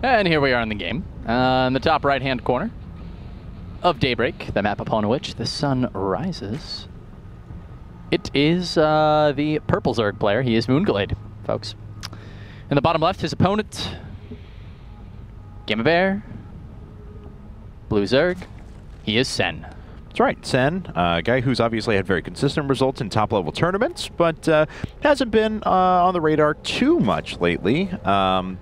And here we are in the game. In the top right-hand corner of Daybreak, the map upon which the sun rises. It is the purple Zerg player. He is mOOnGLaDe, folks. In the bottom left, his opponent, GameBear, blue Zerg. He is Sen. That's right, Sen, a guy who's obviously had very consistent results in top-level tournaments, but hasn't been on the radar too much lately. I'm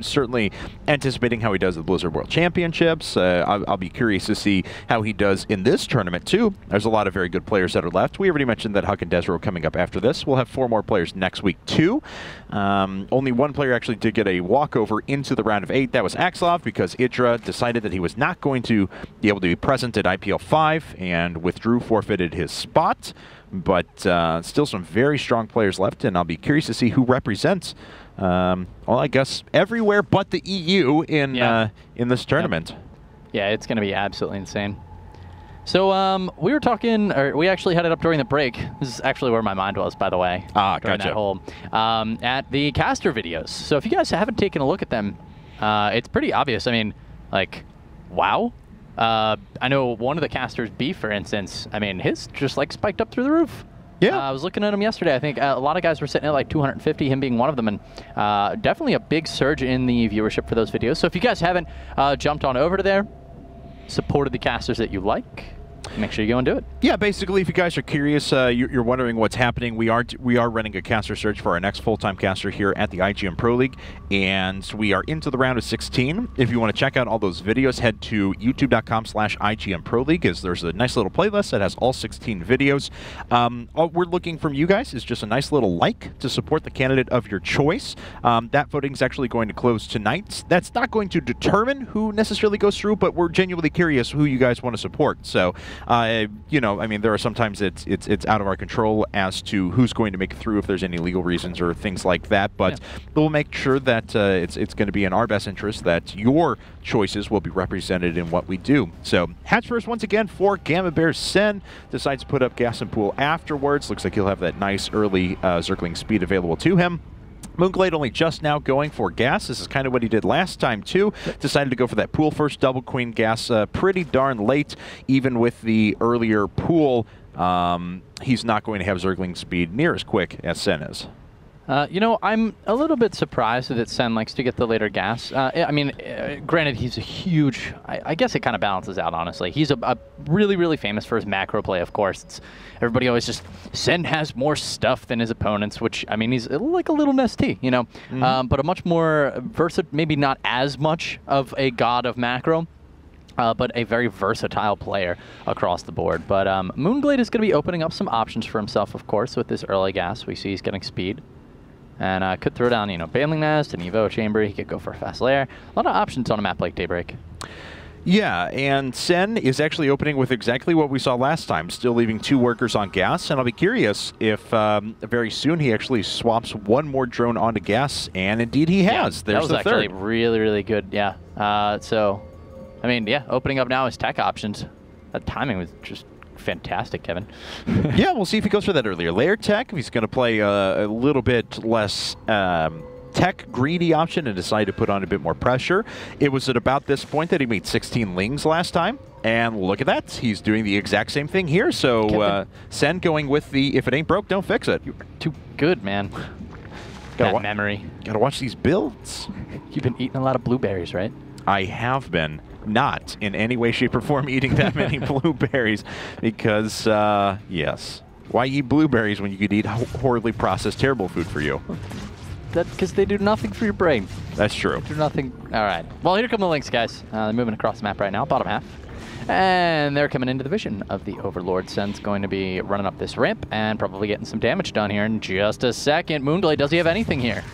certainly anticipating how he does at the Blizzard World Championships. I'll be curious to see how he does in this tournament, too. There's a lot of very good players that are left. We already mentioned that Huck and Desro coming up after this. We'll have 4 more players next week, too. Only one player actually did get a walkover into the round of 8. That was Axelov, because Idra decided that he was not going to be able to be present at IPL 5 and withdrew, forfeited his spot. But still some very strong players left, and I'll be curious to see who represents, well, I guess everywhere but the EU in this tournament. Yep. Yeah, it's going to be absolutely insane. So we were talking, or we actually had it up during the break. This is actually where my mind was, by the way. Ah, during gotcha. that whole, at the caster videos. So if you guys haven't taken a look at them, it's pretty obvious. I mean, like, wow. I know one of the casters, B, for instance, I mean, his just like spiked up through the roof. Yeah. I was looking at him yesterday. I think a lot of guys were sitting at like 250, him being one of them, and definitely a big surge in the viewership for those videos. So if you guys haven't jumped on over to there, supported the casters that you like, make sure you go and do it. Yeah, basically, if you guys are curious, you're wondering what's happening, we are running a caster search for our next full-time caster here at the IGNProLeague, and we are into the round of 16. If you want to check out all those videos, head to youtube.com/IGNProLeague, as there's a nice little playlist that has all 16 videos. All we're looking from you guys is just a nice little like to support the candidate of your choice. That voting is actually going to close tonight. That's not going to determine who necessarily goes through, but we're genuinely curious who you guys want to support. So, you know, I mean, there are sometimes it's out of our control as to who's going to make it through if there's any legal reasons or things like that. But we'll make sure that it's going to be in our best interest that your choices will be represented in what we do. So, hatch first once again for GameBear. Sen decides to put up gas and pool afterwards. Looks like he'll have that nice early Zergling speed available to him. mOOnGLaDe only just now going for gas. This is kind of what he did last time, too. Decided to go for that pool first, double queen gas pretty darn late. Even with the earlier pool, he's not going to have Zergling speed near as quick as Sen is. You know, I'm a little bit surprised that Sen likes to get the later gas. I mean, granted, he's a huge... I guess it kind of balances out, honestly. He's a really, really famous for his macro play, of course. Everybody always just... Sen has more stuff than his opponents, which, I mean, he's like a little Nestea, you know? But a much more versatile... Maybe not as much of a god of macro, but a very versatile player across the board. But mOOnGLaDe is going to be opening up some options for himself, of course, with this early gas. We see he's getting speed. And could throw down, you know, Baneling Nest, an Evo Chamber. He could go for a fast lair. A lot of options on a map like Daybreak. Yeah, and Sen is actually opening with exactly what we saw last time, still leaving 2 workers on gas. And I'll be curious if very soon he actually swaps 1 more drone onto gas, and indeed he has. Yeah, There's that was the actually third. really, really good. Yeah. So, I mean, yeah, opening up now his tech options. That timing was just fantastic, Kevin. Yeah, we'll see if he goes for that earlier layer tech. If he's going to play a little bit less tech greedy option and decide to put on a bit more pressure. It was at about this point that he made 16 lings last time. And look at that. He's doing the exact same thing here. So Sen going with the, if it ain't broke, don't fix it. You're too good, man. That memory. Gotta watch these builds. You've been eating a lot of blueberries, right? I have been. Not in any way, shape, or form eating that many blueberries because, yes. Why eat blueberries when you could eat horribly processed, terrible food for you? Because they do nothing for your brain. That's true. They do nothing. All right. Well, here come the links, guys. They're moving across the map right now, bottom half. And they're coming into the vision of the Overlord. Sen's going to be running up this ramp and probably getting some damage done here in just a second. mOOnGLaDe, does he have anything here?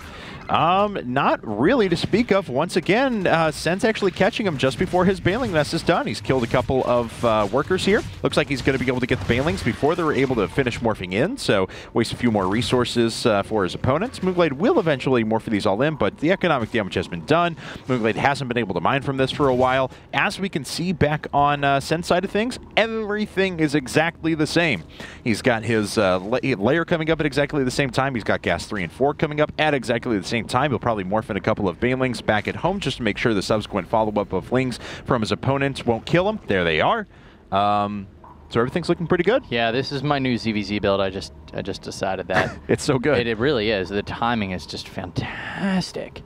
Not really to speak of. Once again, Sen's actually catching him just before his Baneling Nest is done. He's killed a couple of workers here. Looks like he's going to be able to get the Banelings before they're able to finish morphing in, so waste a few more resources for his opponents. mOOnGLaDe will eventually morph these all in, but the economic damage has been done. mOOnGLaDe hasn't been able to mine from this for a while. As we can see back on Sen's side of things, everything is exactly the same. He's got his layer coming up at exactly the same time. He's got gas 3 and 4 coming up at exactly the same same time. He'll probably morph in a couple of banelings back at home just to make sure the subsequent follow-up of lings from his opponent won't kill him. There they are. So everything's looking pretty good. Yeah, this is my new ZVZ build. I just decided that. It's so good. It really is. The timing is just fantastic.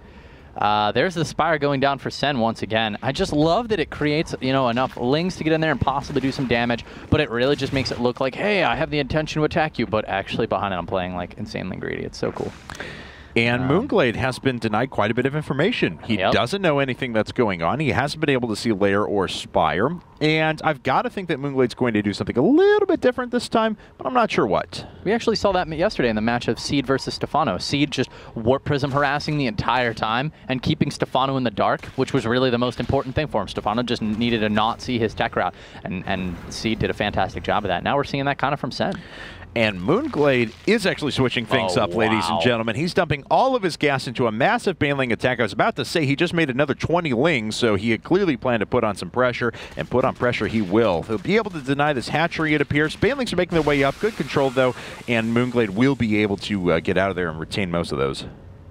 There's the Spire going down for Sen once again. I just love that it creates, you know, enough lings to get in there and possibly do some damage, but it really just makes it look like, hey, I have the intention to attack you, but actually behind it I'm playing like insanely greedy. It's so cool. And mOOnGLaDe has been denied quite a bit of information. He doesn't know anything that's going on. He hasn't been able to see Lair or Spire. And I've got to think that mOOnGLaDe's going to do something a little bit different this time, but I'm not sure what. We actually saw that yesterday in the match of Seed versus Stefano. Seed just Warp Prism harassing the entire time and keeping Stefano in the dark, which was really the most important thing for him. Stefano just needed to not see his tech route, and Seed did a fantastic job of that. Now we're seeing that kind of from Sen. And mOOnGLaDe is actually switching things up, ladies and gentlemen. He's dumping all of his gas into a massive baneling attack. I was about to say he just made another 20 lings, so he had clearly planned to put on some pressure, and put on pressure he will. He'll be able to deny this hatchery, it appears. Banelings are making their way up. Good control, though, and mOOnGLaDe will be able to get out of there and retain most of those.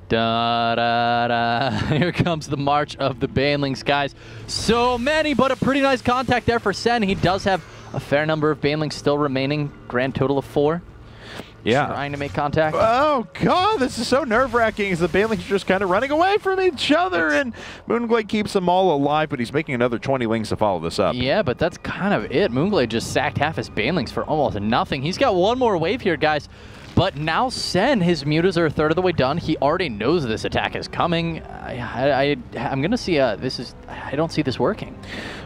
Da, da, da. Here comes the march of the banelings, guys. So many, but a pretty nice contact there for Sen. He does have a fair number of banelings still remaining, grand total of 4. Yeah. Trying to make contact. Oh, God, this is so nerve-wracking as the banelings are just kind of running away from each other, and mOOnGLaDe keeps them all alive, but he's making another 20 lings to follow this up. Yeah, but that's kind of it. mOOnGLaDe just sacked half his banelings for almost nothing. He's got one more wave here, guys. But now Sen, his mutas are a third of the way done. He already knows this attack is coming. I'm going to see I don't see this working.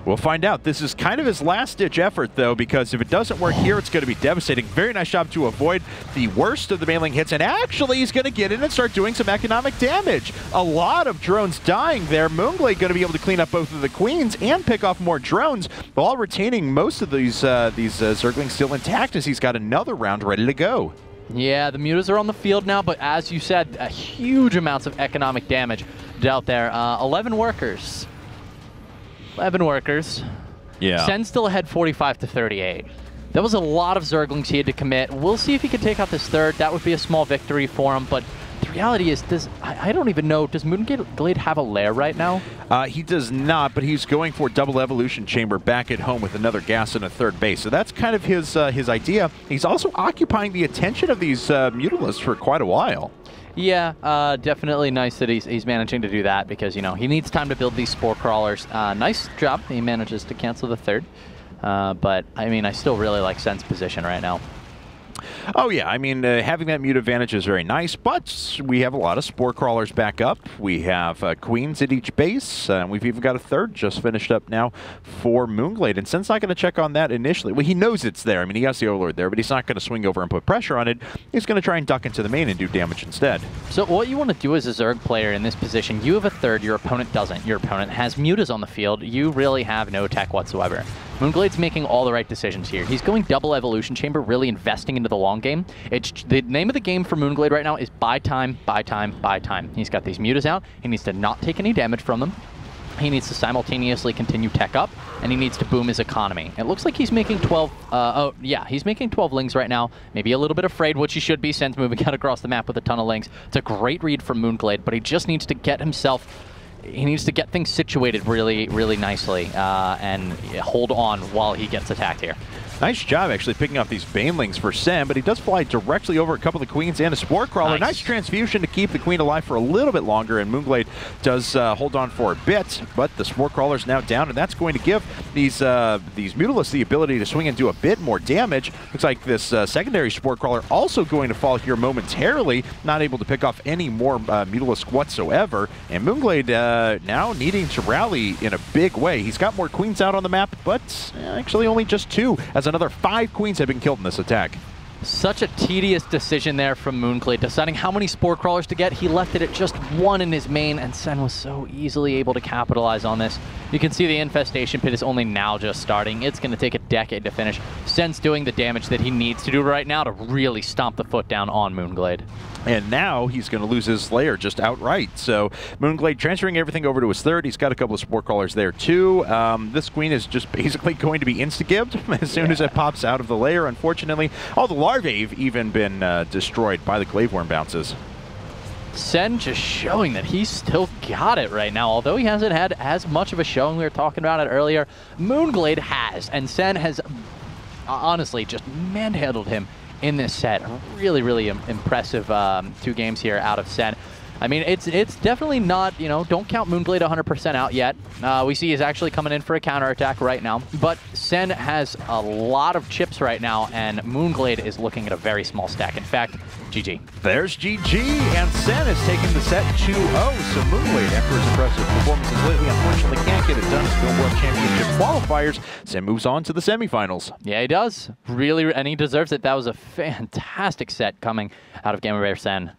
We'll find out. This is kind of his last-ditch effort, though, because if it doesn't work here, it's going to be devastating. Very nice job to avoid the worst of the baneling hits, and actually he's going to get in and start doing some economic damage. A lot of drones dying there. mOOnGLaDe going to be able to clean up both of the queens and pick off more drones, while retaining most of these Zerglings still intact as he's got another round ready to go. Yeah, the mutas are on the field now, but as you said, huge amounts of economic damage dealt there. 11 workers. 11 workers. Yeah. Sen still ahead 45 to 38. That was a lot of Zerglings he had to commit. We'll see if he can take out this third. That would be a small victory for him, but the reality is, I don't even know, does mOOnGLaDe have a lair right now? He does not, but he's going for double evolution chamber back at home with another gas and a third base. So that's kind of his idea. He's also occupying the attention of these Mutalisks for quite a while. Yeah, definitely nice that he's managing to do that, because, you know, he needs time to build these spore crawlers. Nice job. He manages to cancel the third. But, I mean, I still really like Sen's position right now. Oh, yeah. I mean, having that mute advantage is very nice, but we have a lot of spore crawlers back up. We have queens at each base. We've even got a third just finished up now for mOOnGLaDe. And Sen's not going to check on that initially. Well, he knows it's there. I mean, he has the Overlord there, but he's not going to swing over and put pressure on it. He's going to try and duck into the main and do damage instead. So what you want to do as a Zerg player in this position, you have a third, your opponent doesn't. Your opponent has mutas on the field. You really have no tech whatsoever. mOOnGLaDe's making all the right decisions here. He's going double evolution chamber, really investing into the long game. The name of the game for mOOnGLaDe right now is buy time, buy time, buy time. He's got these mutas out. He needs to not take any damage from them. He needs to simultaneously continue tech up, and he needs to boom his economy. It looks like he's making 12, he's making 12 lings right now. Maybe a little bit afraid, which he should be, since moving out across the map with a ton of lings. It's a great read from mOOnGLaDe, but he just needs to get himself, he needs to get things situated really, really nicely and hold on while he gets attacked here. Nice job actually picking off these banelings for Sen, but he does fly directly over a couple of the queens and a spore crawler. Nice transfusion to keep the queen alive for a little bit longer, and mOOnGLaDe does hold on for a bit, but the spore crawler's now down, and that's going to give these Mutalisks the ability to swing and do a bit more damage. Looks like this secondary spore crawler also going to fall here momentarily, not able to pick off any more Mutalisks whatsoever, and mOOnGLaDe now needing to rally in a big way. He's got more queens out on the map, but actually only just 2, as another 5 queens have been killed in this attack. Such a tedious decision there from mOOnGLaDe, deciding how many spore crawlers to get. He left it at just 1 in his main, and Sen was so easily able to capitalize on this. You can see the infestation pit is only now just starting. It's going to take a decade to finish. Sen's doing the damage that he needs to do right now to really stomp the foot down on mOOnGLaDe. And now he's going to lose his lair just outright. So mOOnGLaDe transferring everything over to his third. He's got a couple of spore crawlers there too. This queen is just basically going to be insta-gibbed as soon as it pops out of the lair, unfortunately. All the larvae have even been destroyed by the glaive worm bounces. Sen just showing that he's still got it right now. Although he hasn't had as much of a showing, we were talking about it earlier, mOOnGLaDe has, and Sen has honestly just manhandled him in this set. Really, really impressive 2 games here out of Sen. I mean, it's definitely not, you know, don't count mOOnGLaDe 100% out yet. We see he's actually coming in for a counterattack right now. But Sen has a lot of chips right now, and mOOnGLaDe is looking at a very small stack. In fact, GG. There's GG, and Sen is taking the set 2-0. So mOOnGLaDe, after his impressive performances lately, unfortunately can't get it done as GSL World Championship qualifiers. Sen moves on to the semifinals. Yeah, he does. Really, and he deserves it. That was a fantastic set coming out of Game of Sen.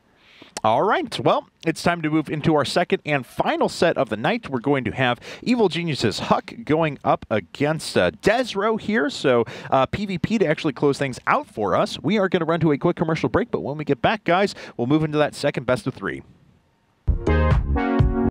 All right, well, it's time to move into our second and final set of the night. We're going to have Evil Genius's Huck going up against Desro here. So PvP to actually close things out for us. We are going to run to a quick commercial break, but when we get back, guys, we'll move into that second best of 3.